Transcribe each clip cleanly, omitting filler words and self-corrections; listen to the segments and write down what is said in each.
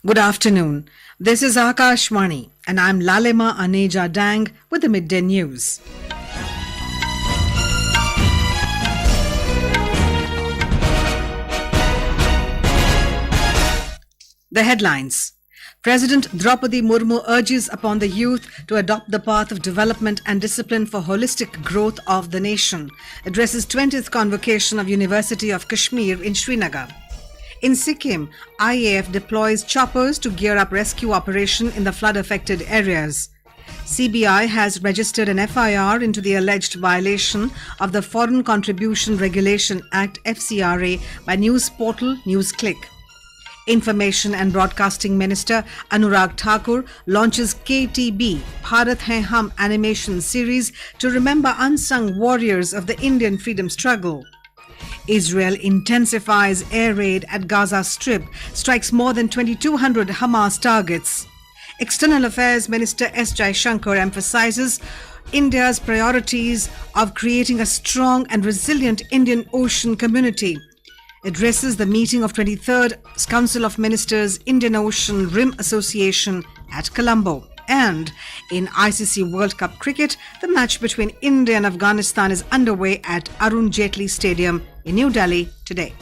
Good afternoon. This is Akashvani and I'm Lalema Aneja Dang with the midday news. The headlines. President Droupdi Murmu urges upon the youth to adopt the path of development and discipline for holistic growth of the nation. Addresses 20th convocation of University of Kashmir in Srinagar. In Sikkim, IAF deploys choppers to gear up rescue operation in the flood-affected areas. CBI has registered an FIR into the alleged violation of the Foreign Contribution Regulation Act (FCRA) by news portal NewsClick. Information and Broadcasting Minister Anurag Thakur launches KTB-Bharat Hain animation series to remember unsung warriors of the Indian freedom struggle. Israel intensifies air raid at Gaza Strip, strikes more than 2,200 Hamas targets. External Affairs Minister S. Jaishankar emphasizes India's priorities of creating a strong and resilient Indian Ocean community. Addresses the meeting of 23rd Council of Ministers Indian Ocean Rim Association at Colombo. And in ICC World Cup cricket, the match between India and Afghanistan is underway at Arun Jaitley Stadium in New Delhi today.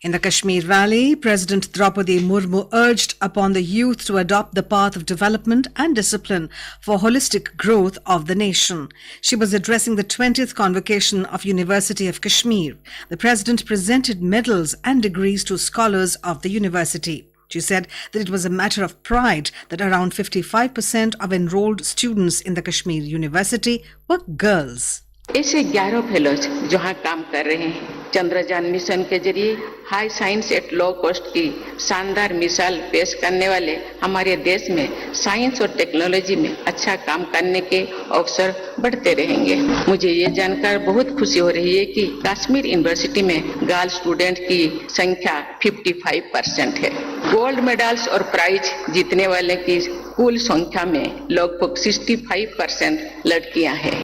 In the Kashmir Valley, President Droupdi Murmu urged upon the youth to adopt the path of development and discipline for holistic growth of the nation. She was addressing the 20th convocation of University of Kashmir. The president presented medals and degrees to scholars of the university. She said that it was a matter of pride that around 55% of enrolled students in the Kashmir University were girls. ऐसे 11 fellows जहां काम कर रहे हैं Chandrayaan mission के जरिए high science at low cost की शानदार मिसाल पेश करने वाले हमारे देश में साइंस और टेक्नोलॉजी में अच्छा काम करने के अवसर बढ़ते रहेंगे। मुझे ये जानकर बहुत खुशी हो रही है कि कश्मीर यूनिवर्सिटी में गर्ल स्टूडेंट की संख्या 55% है। गोल्ड मेडल्स और प्राइज जीतने वाले की कुल संख्या में लगभग 65% लड़कियां हैं।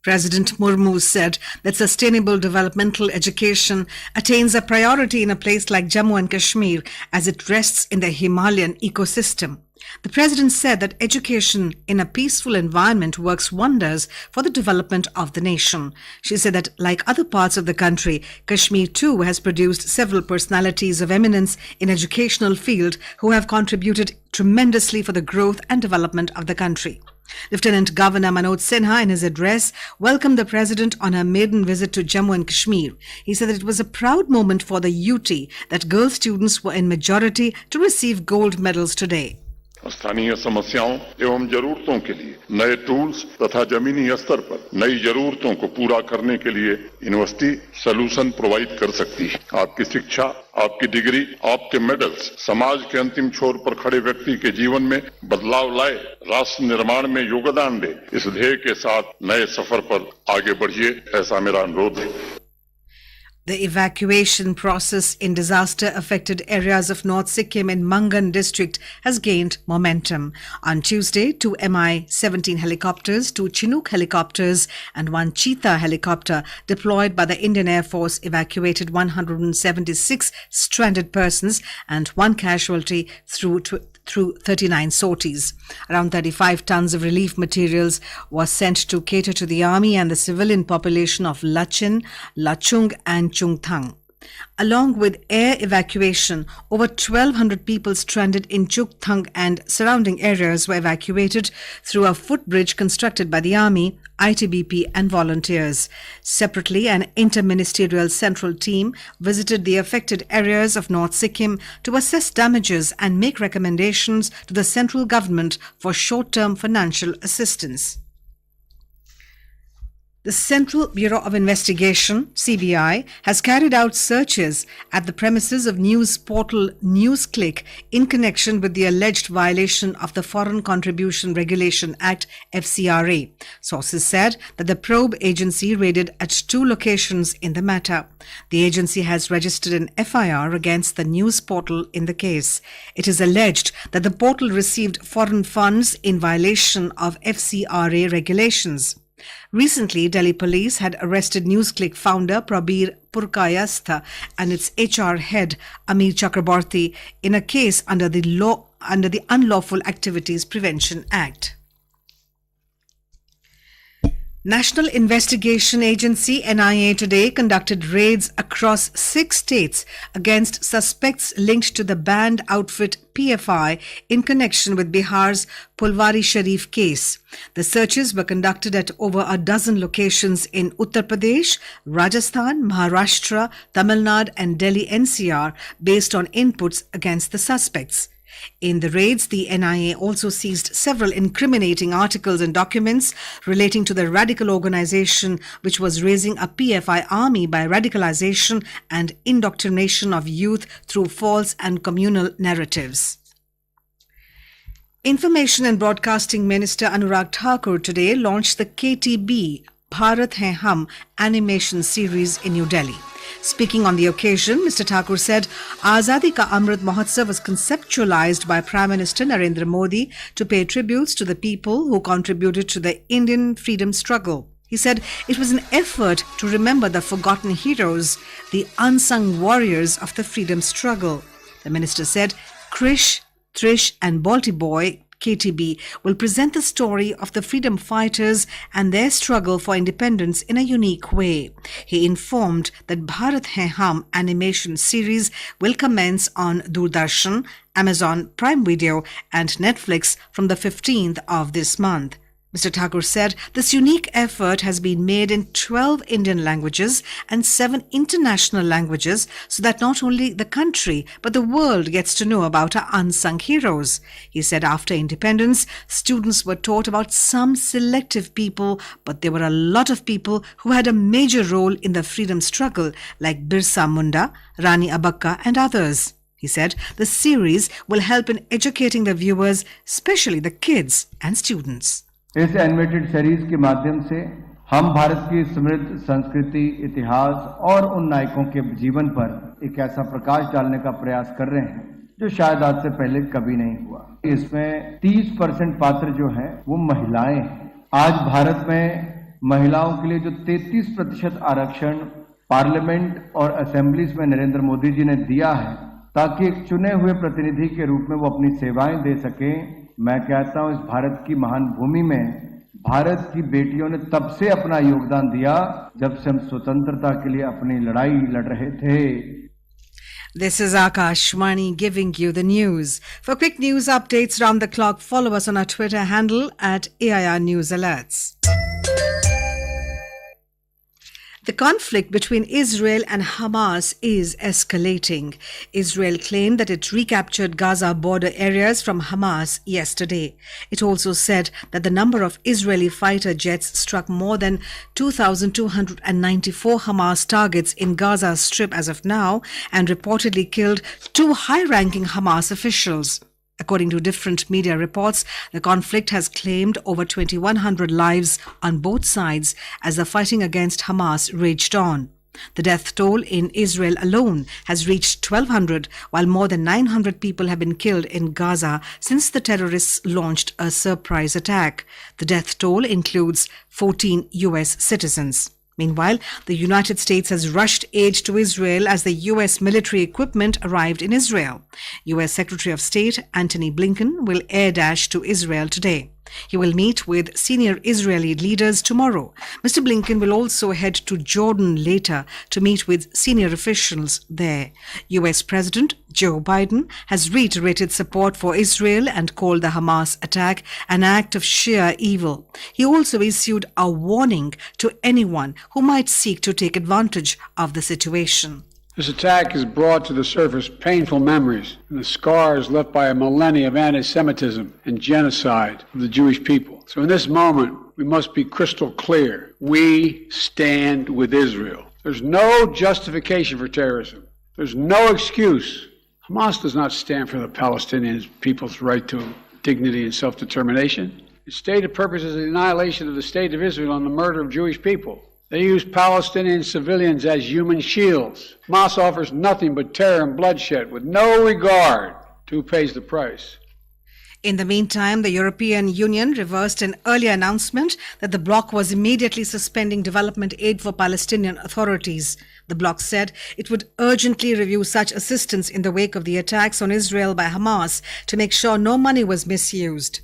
President Murmu said that sustainable developmental education attains a priority in a place like Jammu and Kashmir as it rests in the Himalayan ecosystem. The president said that education in a peaceful environment works wonders for the development of the nation. She said that, like other parts of the country, Kashmir too has produced several personalities of eminence in educational field who have contributed tremendously for the growth and development of the country. Lieutenant Governor Manoj Sinha, in his address, welcomed the president on her maiden visit to Jammu and Kashmir. He said that it was a proud moment for the UT that girl students were in majority to receive gold medals today. स्थानीय समस्याओं एवं जरूरतों के लिए नए tools तथा जमीनी स्तर पर नई जरूरतों को पूरा करने के लिए यूनिवर्सिटी सॉल्यूशन प्रोवाइड कर सकती है। आपकी शिक्षा, आपकी डिग्री, आपके मेडल्स समाज के अंतिम छोर पर खड़े व्यक्ति के जीवन में बदलाव लाए, राष्ट्र निर्माण में योगदान दे। इस ध्येय के साथ नए सफर पर आगे बढ़िए, ऐसा मेरा अनुरोध है। The evacuation process in disaster-affected areas of North Sikkim in Mangan district has gained momentum. On Tuesday, 2 Mi-17 helicopters, 2 Chinook helicopters and 1 Cheetah helicopter deployed by the Indian Air Force evacuated 176 stranded persons and 1 casualty through 39 sorties. Around 35 tons of relief materials was sent to cater to the army and the civilian population of Lachin, Lachung and Chungthang. Along with air evacuation, over 1,200 people stranded in Chungthang and surrounding areas were evacuated through a footbridge constructed by the army, ITBP and volunteers. Separately, an interministerial central team visited the affected areas of North Sikkim to assess damages and make recommendations to the central government for short-term financial assistance. The Central Bureau of Investigation, CBI, has carried out searches at the premises of news portal NewsClick in connection with the alleged violation of the Foreign Contribution Regulation Act (FCRA). Sources said that the probe agency raided at 2 locations in the matter. The agency has registered an FIR against the news portal in the case. It is alleged that the portal received foreign funds in violation of FCRA regulations. Recently, Delhi police had arrested NewsClick founder Prabir Purkayastha and its HR head Amir Chakraborty in a case under the Unlawful Activities Prevention Act. National Investigation Agency NIA today conducted raids across 6 states against suspects linked to the banned outfit PFI in connection with Bihar's Pulwari Sharif case. The searches were conducted at over a dozen locations in Uttar Pradesh, Rajasthan, Maharashtra, Tamil Nadu and Delhi NCR based on inputs against the suspects. In the raids, the NIA also seized several incriminating articles and documents relating to the radical organization which was raising a PFI army by radicalization and indoctrination of youth through false and communal narratives. Information and Broadcasting Minister Anurag Thakur today launched the KTB-Bharat Hain animation series in New Delhi. Speaking on the occasion, Mr. Thakur said, Azadi Ka Amrit Mahotsav was conceptualized by Prime Minister Narendra Modi to pay tributes to the people who contributed to the Indian freedom struggle. He said it was an effort to remember the forgotten heroes, the unsung warriors of the freedom struggle. The minister said, Krish, Trish and Balti Boy KTB will present the story of the freedom fighters and their struggle for independence in a unique way. He informed that Bharat Hain animation series will commence on Doordarshan, Amazon Prime Video and Netflix from the 15th of this month. Mr. Thakur said this unique effort has been made in 12 Indian languages and 7 international languages so that not only the country but the world gets to know about our unsung heroes. He said after independence, students were taught about some selective people, but there were a lot of people who had a major role in the freedom struggle like Birsa Munda, Rani Abakka and others. He said the series will help in educating the viewers, especially the kids and students. इस animated series के माध्यम से हम भारत की समृद्ध संस्कृति, इतिहास और उन नायकों के जीवन पर एक ऐसा प्रकाश डालने का प्रयास कर रहे हैं जो शायद आज से पहले कभी नहीं हुआ। इसमें 30% पात्र जो हैं वो महिलाएं हैं। आज भारत में महिलाओं के लिए जो 33% आरक्षण पार्लियामेंट और असेंबलीज में नरेंद्र मोदी जी ने दिया है ताकि एक चुने हुए प्रतिनिधि के रूप में वो अपनी सेवाएं दे सकें। मैं कहता हूं इस भारत की महान भूमि में भारत की बेटियों ने तब से अपना योगदान दिया जब से हम स्वतंत्रता के लिए अपनी लड़ाई लड़ रहे थे। This is Akashwani giving you the news. For quick news updates round the clock, follow us on our Twitter handle at AIR News Alerts. The conflict between Israel and Hamas is escalating. Israel claimed that it recaptured Gaza border areas from Hamas yesterday. It also said that the number of Israeli fighter jets struck more than 2,294 Hamas targets in Gaza Strip as of now and reportedly killed 2 high-ranking Hamas officials. According to different media reports, the conflict has claimed over 2,100 lives on both sides as the fighting against Hamas raged on. The death toll in Israel alone has reached 1,200, while more than 900 people have been killed in Gaza since the terrorists launched a surprise attack. The death toll includes 14 U.S. citizens. Meanwhile, the United States has rushed aid to Israel as the U.S. military equipment arrived in Israel. U.S. Secretary of State Antony Blinken will air dash to Israel today. He will meet with senior Israeli leaders tomorrow. Mr. Blinken will also head to Jordan later to meet with senior officials there. U.S. President Joe Biden has reiterated support for Israel and called the Hamas attack an act of sheer evil. He also issued a warning to anyone who might seek to take advantage of the situation. This attack has brought to the surface painful memories and the scars left by a millennia of anti-Semitism and genocide of the Jewish people. So in this moment, we must be crystal clear. We stand with Israel. There's no justification for terrorism. There's no excuse. Hamas does not stand for the Palestinian people's right to dignity and self-determination. Its stated purpose is the annihilation of the state of Israel and the murder of Jewish people. They use Palestinian civilians as human shields. Hamas offers nothing but terror and bloodshed with no regard to who pays the price. In the meantime, the European Union reversed an earlier announcement that the bloc was immediately suspending development aid for Palestinian authorities. The bloc said it would urgently review such assistance in the wake of the attacks on Israel by Hamas to make sure no money was misused.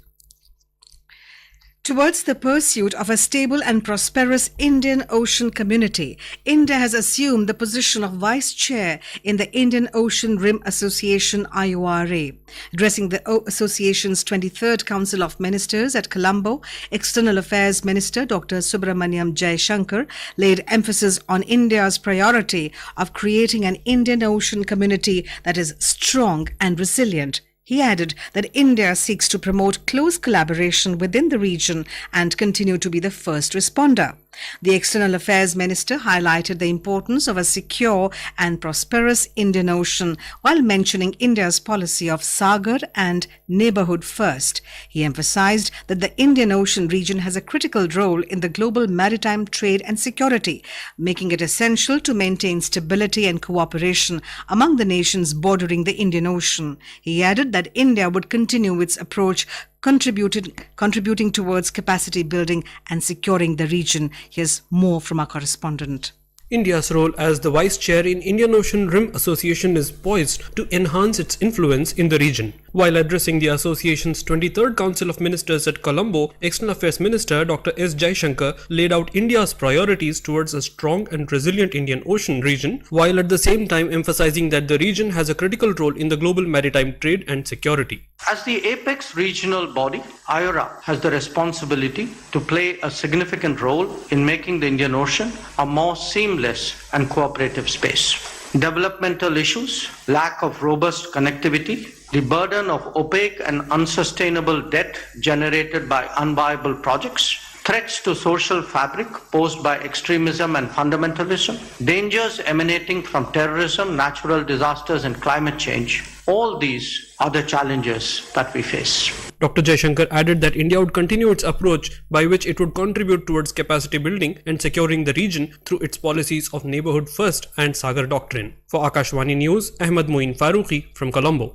Towards the pursuit of a stable and prosperous Indian Ocean community, India has assumed the position of Vice Chair in the Indian Ocean Rim Association IORA. Addressing the association's 23rd Council of Ministers at Colombo, External Affairs Minister Dr. Subramaniam Jaishankar laid emphasis on India's priority of creating an Indian Ocean community that is strong and resilient. He added that India seeks to promote close collaboration within the region and continue to be the first responder. The External Affairs Minister highlighted the importance of a secure and prosperous Indian Ocean while mentioning India's policy of Sagar and neighborhood first. He emphasized that the Indian Ocean region has a critical role in the global maritime trade and security, making it essential to maintain stability and cooperation among the nations bordering the Indian Ocean. He added that India would continue its approach contributing towards capacity building and securing the region. Here's more from our correspondent. India's role as the Vice Chair in Indian Ocean Rim Association is poised to enhance its influence in the region. While addressing the association's 23rd Council of Ministers at Colombo, External Affairs Minister Dr. S. Jaishankar laid out India's priorities towards a strong and resilient Indian Ocean region, while at the same time emphasizing that the region has a critical role in the global maritime trade and security. As the apex regional body, IORA has the responsibility to play a significant role in making the Indian Ocean a more seamless and cooperative space. Developmental issues, lack of robust connectivity, the burden of opaque and unsustainable debt generated by unviable projects, threats to social fabric posed by extremism and fundamentalism, dangers emanating from terrorism, natural disasters and climate change. All these are the challenges that we face. Dr. Jaishankar added that India would continue its approach by which it would contribute towards capacity building and securing the region through its policies of neighborhood first and Sagar doctrine. For Akashvani News, Ahmed Moin Farooqi from Colombo.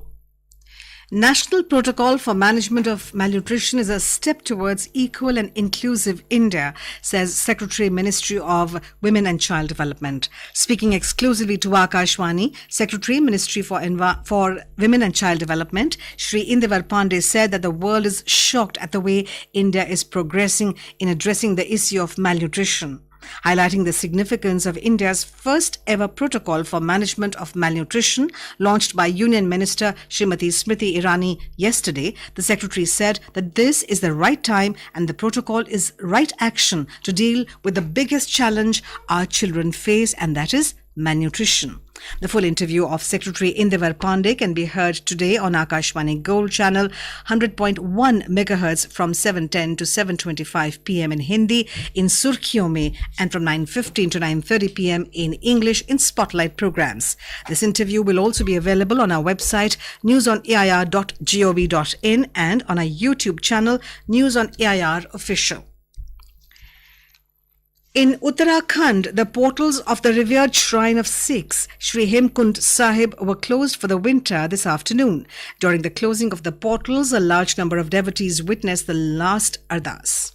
National Protocol for Management of Malnutrition is a step towards equal and inclusive India, says Secretary Ministry of Women and Child Development. Speaking exclusively to Akashvani, Secretary Ministry for Women and Child Development, Shri Indivar Pandey, said that the world is shocked at the way India is progressing in addressing the issue of malnutrition. Highlighting the significance of India's first ever protocol for management of malnutrition launched by Union Minister Srimati Smriti Irani yesterday, the Secretary said that this is the right time and the protocol is right action to deal with the biggest challenge our children face, and that is malnutrition. The full interview of Secretary Indivar Pandey can be heard today on Akashvani Gold channel 100.1 MHz from 7:10 to 7:25 p.m. in Hindi in Surkhiyon mein and from 9:15 to 9:30 p.m. in English in Spotlight programs. This interview will also be available on our website newsonair.gov.in and on our YouTube channel News on AIR Official. In Uttarakhand, the portals of the revered shrine of Sikhs, Sri Hemkund Sahib, were closed for the winter this afternoon. During the closing of the portals, a large number of devotees witnessed the last ardas.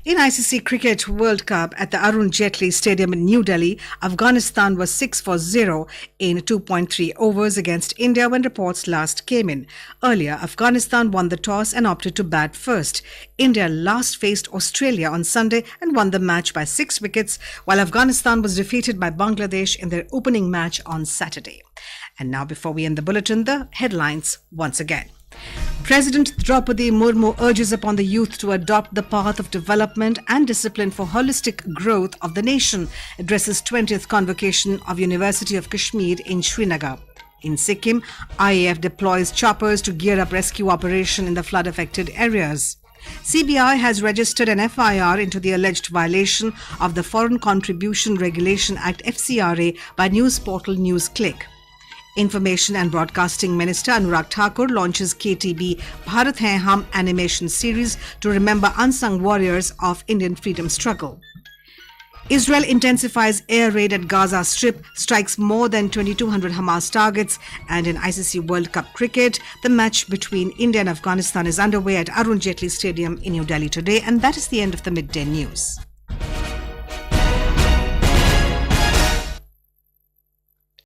In ICC Cricket World Cup at the Arun Jaitley Stadium in New Delhi, Afghanistan was 6-0 in 2.3 overs against India when reports last came in. Earlier, Afghanistan won the toss and opted to bat first. India last faced Australia on Sunday and won the match by 6 wickets, while Afghanistan was defeated by Bangladesh in their opening match on Saturday. And now, before we end the bulletin, the headlines once again. President Droupdi Murmu urges upon the youth to adopt the path of development and discipline for holistic growth of the nation, addresses 20th convocation of University of Kashmir in Srinagar. In Sikkim, IAF deploys choppers to gear up rescue operation in the flood-affected areas. CBI has registered an FIR into the alleged violation of the Foreign Contribution Regulation Act FCRA by news portal NewsClick. Information and Broadcasting Minister Anurag Thakur launches KTB-Bharat Hain animation series to remember unsung warriors of Indian freedom struggle. Israel intensifies air raid at Gaza Strip, strikes more than 2,200 Hamas targets, and in ICC World Cup cricket, the match between India and Afghanistan is underway at Arun Jaitley Stadium in New Delhi today, and that is the end of the midday news.